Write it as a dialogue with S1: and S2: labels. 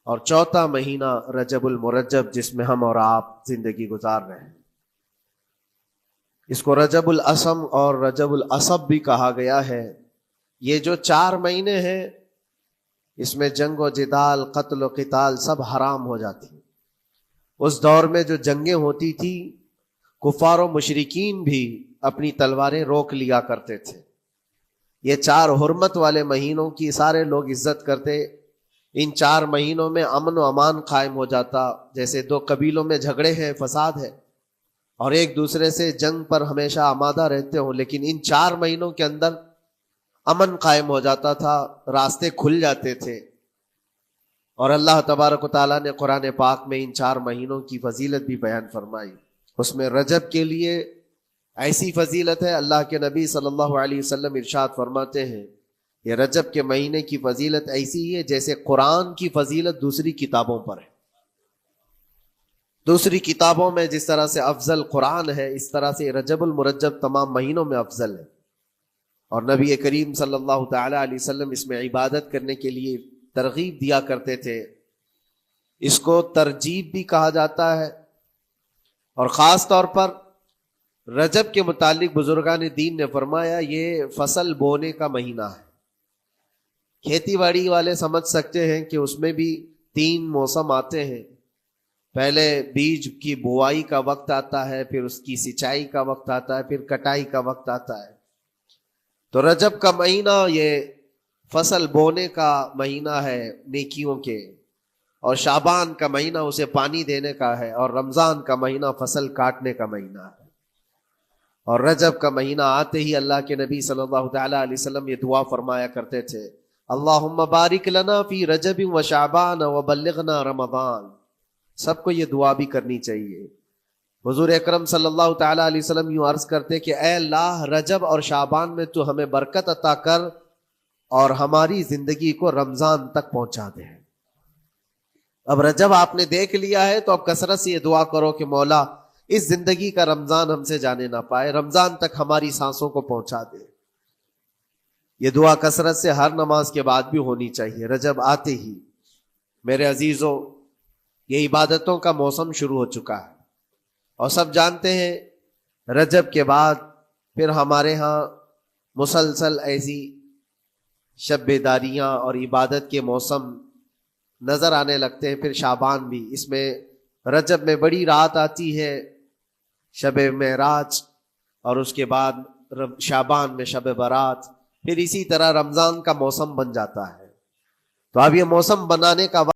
S1: اور چوتھا مہینہ رجب المرجب جس میں ہم اور آپ زندگی گزار رہے ہیں. اس کو رجب الاسم اور رجب الاسب بھی کہا گیا ہے. یہ جو 4 مہینے ہیں اس میں جنگ و جدال، قتل و قتال سب حرام ہو جاتی. اس دور میں جو جنگیں ہوتی تھی کفار و مشرکین بھی اپنی تلواریں روک لیا کرتے تھے. یہ 4 حرمت والے مہینوں کی سارے لوگ عزت کرتے. ان 4 مہینوں میں امن و امان قائم ہو جاتا. جیسے 2 قبیلوں میں جھگڑے ہیں، فساد ہے اور ایک دوسرے سے جنگ پر ہمیشہ آمادہ رہتے ہوں، لیکن ان 4 مہینوں کے اندر امن قائم ہو جاتا تھا، راستے کھل جاتے تھے. اور اللہ تبارک و تعالیٰ نے قرآن پاک میں ان 4 مہینوں کی فضیلت بھی بیان فرمائی. اس میں رجب کے لیے ایسی فضیلت ہے، اللہ کے نبی صلی اللہ علیہ وسلم ارشاد فرماتے ہیں یہ رجب کے مہینے کی فضیلت ایسی ہے جیسے قرآن کی فضیلت دوسری کتابوں پر ہے. دوسری کتابوں میں جس طرح سے افضل قرآن ہے، اس طرح سے رجب المرجب تمام مہینوں میں افضل ہے. اور نبی کریم صلی اللہ تعالی علیہ وسلم اس میں عبادت کرنے کے لیے ترغیب دیا کرتے تھے. اس کو ترجیب بھی کہا جاتا ہے. اور خاص طور پر رجب کے متعلق بزرگان دین نے فرمایا یہ فصل بونے کا مہینہ ہے. کھیتی باڑی والے سمجھ سکتے ہیں کہ اس میں بھی 3 موسم آتے ہیں. پہلے بیج کی بوائی کا وقت آتا ہے، پھر اس کی سچائی کا وقت آتا ہے، پھر کٹائی کا وقت آتا ہے. تو رجب کا مہینہ یہ فصل بونے کا مہینہ ہے نیکیوں کے، اور شعبان کا مہینہ اسے پانی دینے کا ہے، اور رمضان کا مہینہ فصل کاٹنے کا مہینہ ہے. اور رجب کا مہینہ آتے ہی اللہ کے نبی صلی اللہ تعالی علیہ وسلم یہ دعا فرمایا کرتے تھے اللہم بارک لنا فی رجب و شعبان و بلغنا رمضان. سب کو یہ دعا بھی کرنی چاہیے. حضور اکرم صلی اللہ تعالی علیہ وسلم یوں عرض کرتے کہ اے اللہ رجب اور شعبان میں تو ہمیں برکت عطا کر اور ہماری زندگی کو رمضان تک پہنچا دے. اب رجب آپ نے دیکھ لیا ہے تو اب کثرت سے یہ دعا کرو کہ مولا اس زندگی کا رمضان ہم سے جانے نہ پائے، رمضان تک ہماری سانسوں کو پہنچا دے. یہ دعا کثرت سے ہر نماز کے بعد بھی ہونی چاہیے. رجب آتے ہی میرے عزیزوں یہ عبادتوں کا موسم شروع ہو چکا ہے، اور سب جانتے ہیں رجب کے بعد پھر ہمارے ہاں مسلسل ایسی شب بیداریاں اور عبادت کے موسم نظر آنے لگتے ہیں. پھر شعبان بھی، اس میں رجب میں بڑی رات آتی ہے شب معراج، اور اس کے بعد شعبان میں شب برات، پھر اسی طرح رمضان کا موسم بن جاتا ہے. تو اب یہ موسم بنانے کا